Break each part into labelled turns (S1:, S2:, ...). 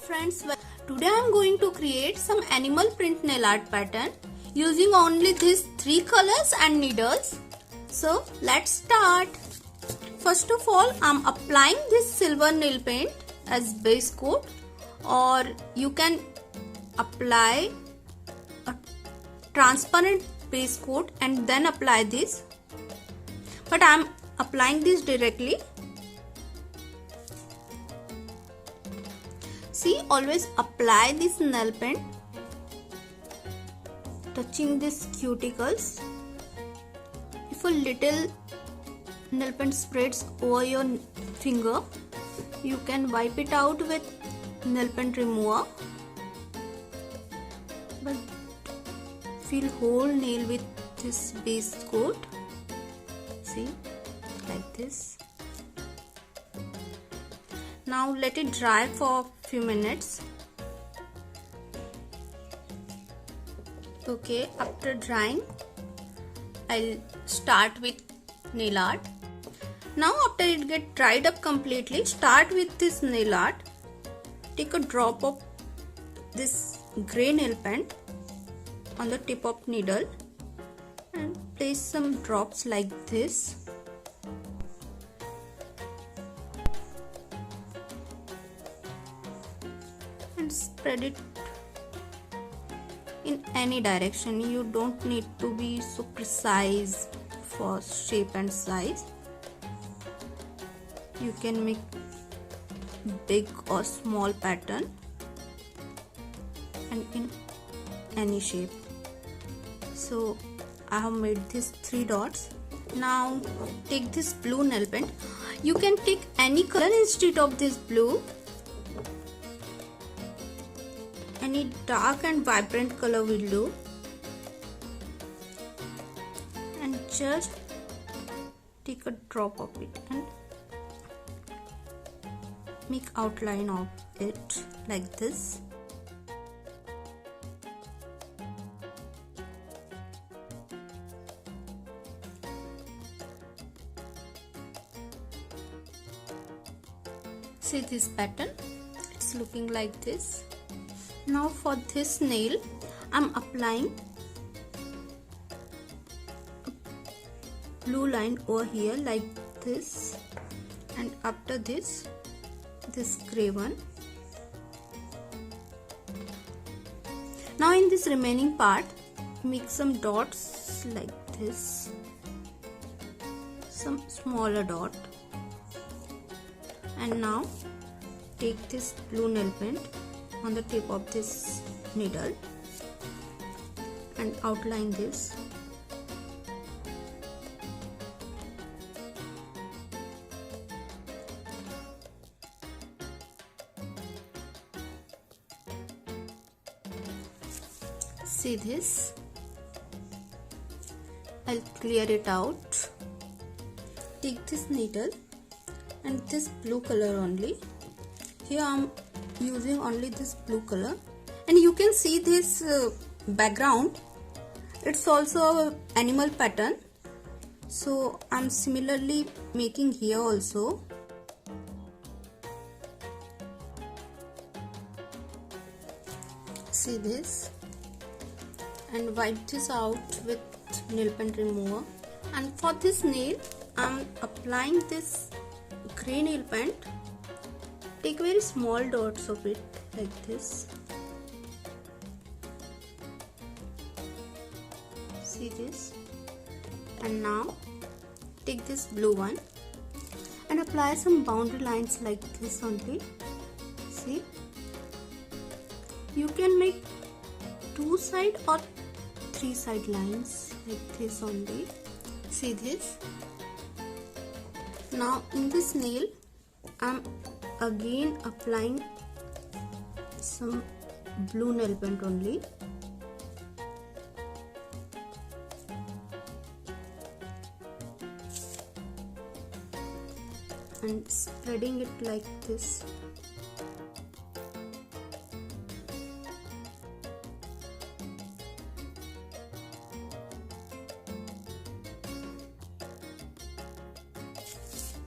S1: friends, today I am going to create some animal print nail art pattern using only these 3 colors and needles. So let's start. First of all, I am applying this silver nail paint as base coat, or you can apply a transparent base coat and then apply this, but I am applying this directly. See, always apply this nail paint touching these cuticles. If a little nail paint spreads over your finger, you can wipe it out with nail paint remover, but fill whole nail with this base coat. See, like this. Now let it dry for a few minutes. Okay, after drying, I'll start with nail art. Now after it get dried up completely, start with this nail art. Take a drop of this grey nail paint on the tip of needle and place some drops like this. And spread it in any direction. You don't need to be so precise for shape and size. You can make big or small pattern and in any shape. So I have made these 3 dots. Now take this blue nail paint. You can take any color instead of this blue. Any dark and vibrant color will do, and just take a drop of it and make outline of it like this. See this pattern, it's looking like this. Now for this nail, I'm applying a blue line over here like this, and after this grey one. Now in this remaining part, make some dots like this, some smaller dot, and now take this blue nail paint on the tip of this needle and outline this. See this? I'll clear it out. Take this needle and this blue color only. Here I'm using only this blue color, and you can see this background. It's also an animal pattern, so I'm similarly making here also. See this, and wipe this out with nail paint remover. And for this nail, I'm applying this grey nail paint. Take very small dots of it like this. See this? And now take this blue one and apply some boundary lines like this only. See? You can make 2 side or 3 side lines like this only. See this? Now in this nail, I'm again applying some blue nail paint only, and spreading it like this.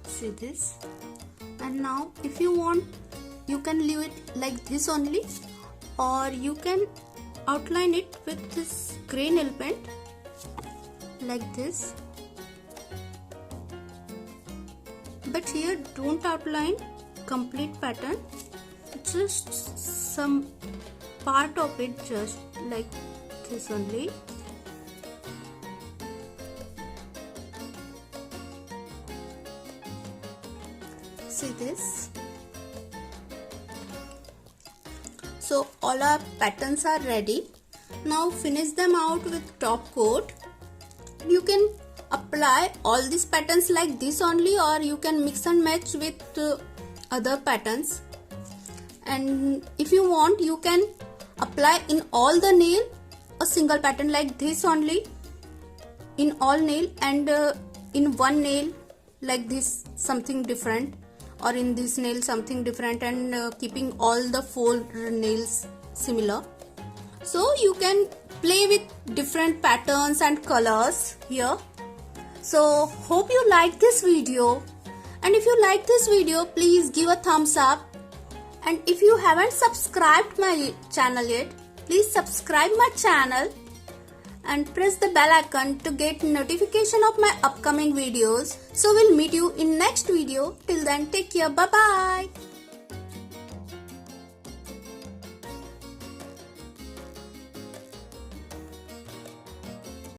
S1: See this? And now if you want, you can leave it like this only, or you can outline it with this gray nail paint like this. But here don't outline complete pattern, just some part of it, just like this only. See this? So all our patterns are ready. Now finish them out with top coat. You can apply all these patterns like this only, or you can mix and match with other patterns. And if you want, you can apply in all the nail a single pattern like this only, in all nail, and in one nail like this something different, or in this nail something different, and keeping all the 4 nails similar. So you can play with different patterns and colors here. So hope you like this video, and if you like this video, please give a thumbs up, and if you haven't subscribed my channel yet, please subscribe my channel and press the bell icon to get notification of my upcoming videos. So we'll meet you in next video. Till then, take care. Bye bye.